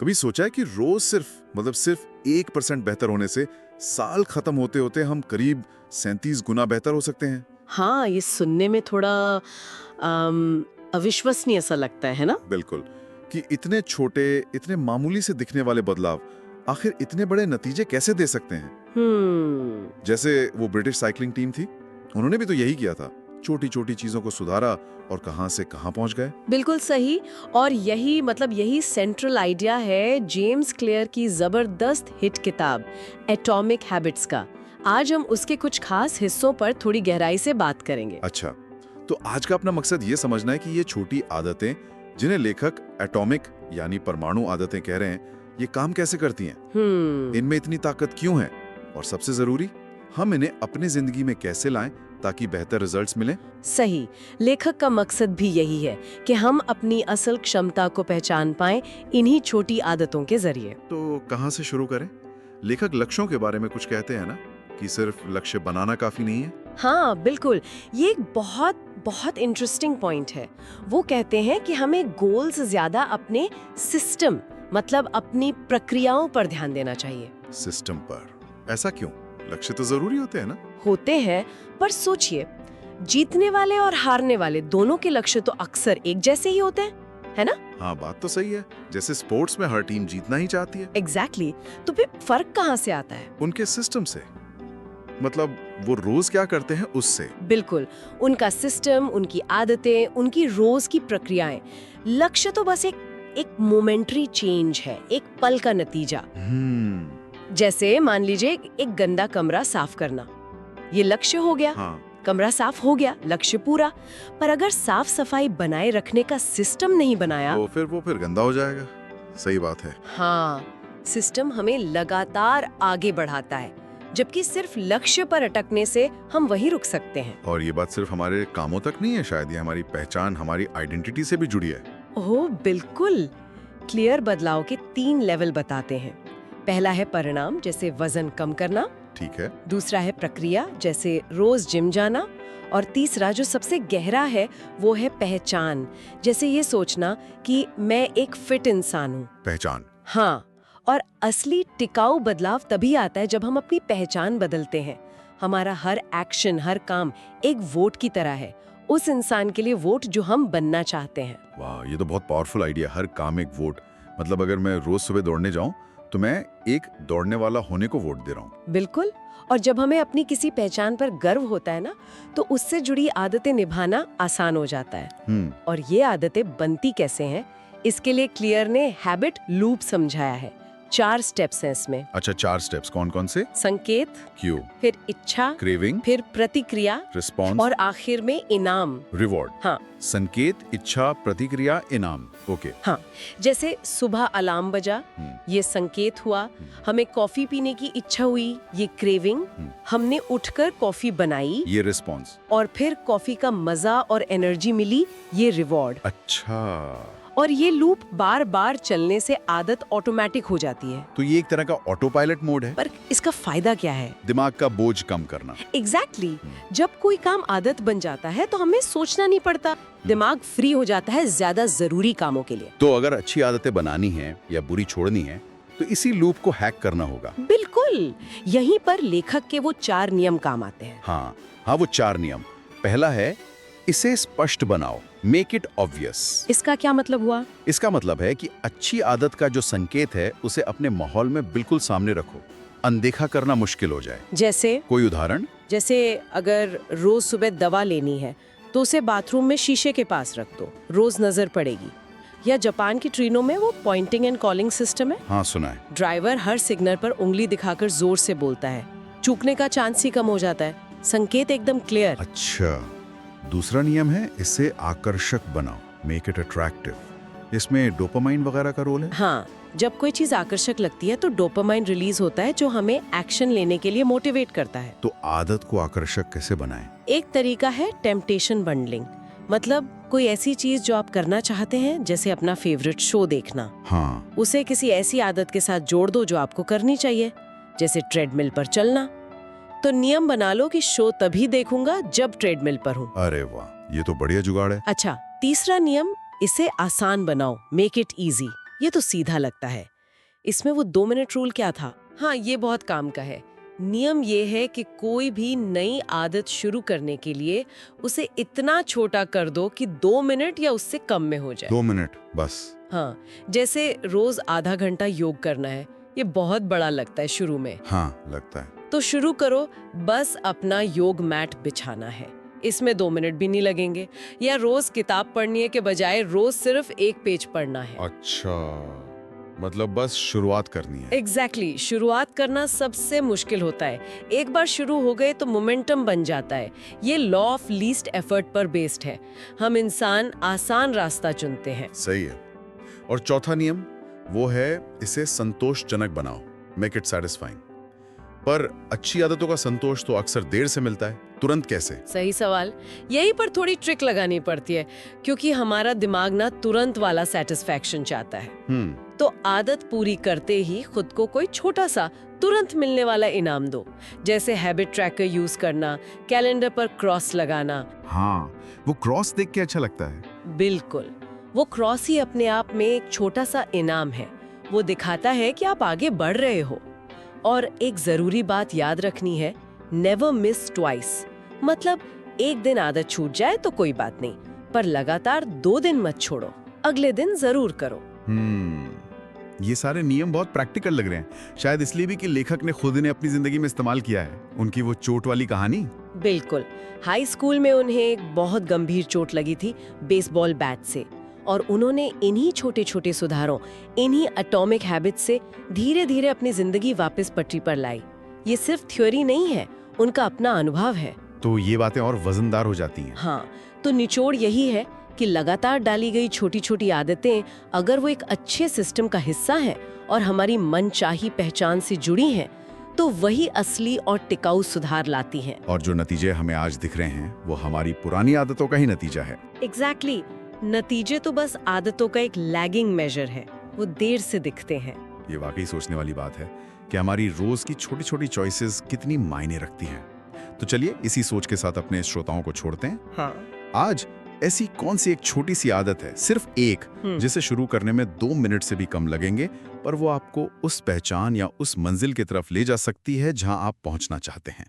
कभी सोचा है कि रोज सिर्फ 1% बेहतर होने से साल खत्म होते होते हम करीब 37 गुना बेहतर हो सकते हैं। हाँ, ये सुनने में थोड़ा अविश्वसनीय सा लगता है ना? बिल्कुल, कि इतने छोटे, इतने मामूली से दिखने वाले बदलाव आखिर इतने बड़े नतीजे कैसे दे सकते हैं। जैसे वो ब्रिटिश साइकिलिंग टीम थी, उन्होंने भी तो यही किया था, छोटी छोटी चीजों को सुधारा और कहां से कहां पहुंच गए। बिल्कुल सही। और यही सेंट्रल आइडिया है जेम्स क्लियर की जबरदस्त हिट किताब एटॉमिक हैबिट्स का। आज हम उसके कुछ खास हिस्सों पर थोड़ी गहराई से बात करेंगे। अच्छा, तो आज का अपना मकसद ये समझना है कि ये छोटी आदतें, जिन्हें लेखक एटॉमिक यानी परमाणु आदतें कह रहे हैं, ये काम कैसे करती हैं, इनमें इतनी ताकत क्यों है, और सबसे जरूरी, हम इन्हें अपनी जिंदगी में कैसे लाएं ताकि बेहतर रिजल्ट्स मिलें। सही। लेखक का मकसद भी यही है कि हम अपनी असल क्षमता को पहचान पाएं इन्हीं छोटी आदतों के जरिए। तो कहां से शुरू करें? लेखक लक्ष्यों के बारे में कुछ कहते हैं ना, कि सिर्फ लक्ष्य बनाना काफी नहीं है। हाँ बिल्कुल, ये एक बहुत बहुत इंटरेस्टिंग पॉइंट है। वो कहते हैं कि हमें गोल से ज्यादा अपने सिस्टम, मतलब अपनी प्रक्रियाओं पर ध्यान देना चाहिए। सिस्टम पर? ऐसा क्यों? लक्ष्य तो जरूरी होते हैं ना। होते हैं, पर सोचिए, जीतने वाले और हारने वाले दोनों के लक्ष्य तो अक्सर एक जैसे ही होते हैं, है ना? हाँ, बात तो सही है। जैसे स्पोर्ट्स में हर टीम जीतना ही चाहती है। एग्जैक्टली। तो फिर फर्क कहाँ से आता है? उनके सिस्टम से, मतलब वो रोज क्या करते हैं उससे। बिल्कुल, उनका सिस्टम, उनकी आदतें, उनकी रोज की प्रक्रियाएं। लक्ष्य तो बस एक मोमेंटरी चेंज है, एक पल का नतीजा। जैसे मान लीजिए एक गंदा कमरा साफ करना, ये लक्ष्य हो गया। हाँ। कमरा साफ हो गया, लक्ष्य पूरा। पर अगर साफ सफाई बनाए रखने का सिस्टम नहीं बनाया तो वो फिर गंदा हो जाएगा। सही बात है। हाँ, सिस्टम हमें लगातार आगे बढ़ाता है, जबकि सिर्फ लक्ष्य पर अटकने से हम वहीं रुक सकते हैं। और ये बात सिर्फ हमारे कामों तक नहीं है, शायद ये हमारी पहचान, हमारी आइडेंटिटी से भी जुड़ी है। ओह बिल्कुल। क्लियर बदलाव के 3 लेवल बताते हैं। पहला है परिणाम, जैसे वजन कम करना। ठीक है। दूसरा है प्रक्रिया, जैसे रोज जिम जाना। और तीसरा जो सबसे गहरा है वो है पहचान, जैसे ये सोचना कि मैं एक फिट इंसान हूँ। पहचान? हाँ, और असली टिकाऊ बदलाव तभी आता है जब हम अपनी पहचान बदलते हैं। हमारा हर एक्शन, हर काम एक वोट की तरह है, उस इंसान के लिए वोट जो हम बनना चाहते हैं। वाह, ये तो बहुत पावरफुल आइडिया, हर काम एक वोट। मतलब अगर मैं रोज सुबह दौड़ने जाऊं तो मैं एक दौड़ने वाला होने को वोट दे रहा हूँ। बिल्कुल। और जब हमें अपनी किसी पहचान पर गर्व होता है ना, तो उससे जुड़ी आदतें निभाना आसान हो जाता है। और ये आदतें बनती कैसे हैं, इसके लिए क्लियर ने हैबिट लूप समझाया है। 4 स्टेप्स हैं इसमें। अच्छा, 4 स्टेप्स कौन कौन से? संकेत, क्यू, फिर इच्छा, क्रेविंग, फिर प्रतिक्रिया, रिस्पॉन्स, और आखिर में इनाम, रिवॉर्ड। हाँ। संकेत, इच्छा, प्रतिक्रिया, इनाम। ओके। हाँ, जैसे सुबह अलार्म बजा, ये संकेत हुआ। हमें कॉफी पीने की इच्छा हुई, ये क्रेविंग। हमने उठकर कॉफी बनाई, ये रिस्पॉन्स। और फिर कॉफी का मजा और एनर्जी मिली, ये रिवॉर्ड। अच्छा। और ये लूप बार बार चलने से आदत ऑटोमेटिक हो जाती है। तो ये एक तरह का ऑटो पायलट मोड है। पर इसका फायदा क्या है? दिमाग का बोझ कम करना। एग्जैक्टली। जब कोई काम आदत बन जाता है तो हमें सोचना नहीं पड़ता, दिमाग फ्री हो जाता है ज्यादा जरूरी कामों के लिए। तो अगर अच्छी आदतें बनानी है या बुरी छोड़नी है तो इसी लूप को हैक करना होगा। बिल्कुल। यहीं पर लेखक के वो 4 नियम काम आते हैं। हाँ, वो 4 नियम। पहला है, इसे स्पष्ट बनाओ, मेक इट ऑब्वियस। इसका क्या मतलब हुआ? इसका मतलब है कि अच्छी आदत का जो संकेत है उसे अपने माहौल में बिल्कुल सामने रखो, अनदेखा करना मुश्किल हो जाए। जैसे? कोई उदाहरण? जैसे अगर रोज सुबह दवा लेनी है तो उसे बाथरूम में शीशे के पास रख दो, रोज नजर पड़ेगी। या जापान की ट्रेनों में वो पॉइंटिंग एंड कॉलिंग सिस्टम है। हाँ, सुना है। ड्राइवर हर सिग्नल पर उंगली दिखाकर जोर से बोलता है, चूकने का चांस ही कम हो जाता है। संकेत एकदम क्लियर। अच्छा। दूसरा नियम है, इसे आकर्षक बनाओ, मेक इट अट्रैक्टिव। इसमें डोपामाइन वगैरह का रोल है। हाँ, जब कोई चीज आकर्षक लगती है तो डोपामाइन रिलीज होता है, जो हमें एक्शन लेने के लिए मोटिवेट करता है। तो आदत को आकर्षक कैसे बनाएं? एक तरीका है टेम्पटेशन बंडलिंग। मतलब कोई ऐसी चीज जो आप करना चाहते हैं, जैसे अपना फेवरेट शो देखना, हाँ, उसे किसी ऐसी आदत के साथ जोड़ दो जो आपको करनी चाहिए, जैसे ट्रेडमिल पर चलना। तो नियम बना लो कि शो तभी देखूंगा जब ट्रेडमिल पर हूँ। अरे वाह, ये तो बढ़िया जुगाड़ है। अच्छा, तीसरा नियम, इसे आसान बनाओ, मेक इट इजी। ये तो सीधा लगता है। इसमें वो 2 मिनट रूल क्या था? हाँ, ये बहुत काम का है। नियम ये है कि कोई भी नई आदत शुरू करने के लिए उसे इतना छोटा कर दो कि 2 मिनट या उससे कम में हो जाए। 2 मिनट बस। हाँ, जैसे रोज आधा घंटा योग करना है, ये बहुत बड़ा लगता है शुरू में। हाँ, लगता है। तो शुरू करो, बस अपना योग मैट बिछाना है, इसमें 2 मिनट भी नहीं लगेंगे। या रोज किताब पढ़ने के बजाय रोज सिर्फ 1 पेज पढ़ना है। अच्छा, मतलब बस शुरुआत करनी है। एग्जैक्टली, शुरुआत करना सबसे मुश्किल होता है। एक बार शुरू हो गए तो मोमेंटम बन जाता है। ये लॉ ऑफ लीस्ट एफर्ट पर बेस्ड है। हम इंसान आसान रास्ता चुनते हैं। सही है। और चौथा नियम वो है इसे संतोषजनक बनाओ, मेक इट सैटिस्फाइंग। पर अच्छी आदतों का संतोष तो अक्सर देर से मिलता है, तुरंत कैसे? सही सवाल। यहीं पर थोड़ी ट्रिक लगानी पड़ती है, क्योंकि हमारा दिमाग ना तुरंत वाला सेटिस्फैक्शन चाहता है। तो आदत पूरी करते ही खुद को कोई छोटा सा तुरंत मिलने वाला इनाम दो। जैसे हैबिट ट्रैकर यूज करना, कैलेंडर पर क्रॉस लगाना। हाँ, वो क्रॉस देख के अच्छा लगता है। बिल्कुल, वो क्रॉस ही अपने आप में एक छोटा सा इनाम है। वो दिखाता है कि आप आगे बढ़ रहे हो। और एक जरूरी बात याद रखनी है, नेवर मिस ट्वाइस। मतलब एक दिन आदत छूट जाए तो कोई बात नहीं, पर लगातार 2 दिन मत छोड़ो, अगले दिन जरूर करो। ये सारे नियम बहुत प्रैक्टिकल लग रहे हैं, शायद इसलिए भी कि लेखक ने खुद इन्हें अपनी जिंदगी में इस्तेमाल किया है। उनकी वो चोट वाली कहानी। बिल्कुल, हाई स्कूल में उन्हें एक बहुत गंभीर चोट लगी थी बेसबॉल बैट से, और उन्होंने इन्हीं छोटे छोटे सुधारों, इन्हीं एटॉमिक हैबिट से धीरे धीरे अपनी जिंदगी वापस पटरी पर लाई। ये सिर्फ थ्योरी नहीं है, उनका अपना अनुभव है। तो ये बातें और वजनदार हो जाती हैं। हाँ, तो निचोड़ यही है कि लगातार डाली गई छोटी छोटी आदतें, अगर वो एक अच्छे सिस्टम का हिस्सा हैं और हमारी मनचाही पहचान से जुड़ी हैं, तो वही असली और टिकाऊ सुधार लाती हैं। और जो नतीजे हमें आज दिख रहे हैं वो हमारी पुरानी आदतों का ही नतीजा है। एग्जैक्टली, नतीजे तो बस आदतों का एक लैगिंग मेजर है, वो देर से दिखते हैं। ये वाकई सोचने वाली बात है कि हमारी रोज की छोटी छोटी चॉइसेस कितनी मायने रखती हैं। तो चलिए इसी सोच के साथ अपने श्रोताओं को छोड़ते हैं। हाँ। आज ऐसी कौन सी एक छोटी सी आदत है, सिर्फ एक, जिसे शुरू करने में 2 मिनट से भी कम लगेंगे, पर वो आपको उस पहचान या उस मंजिल की तरफ ले जा सकती है जहां आप पहुंचना चाहते हैं।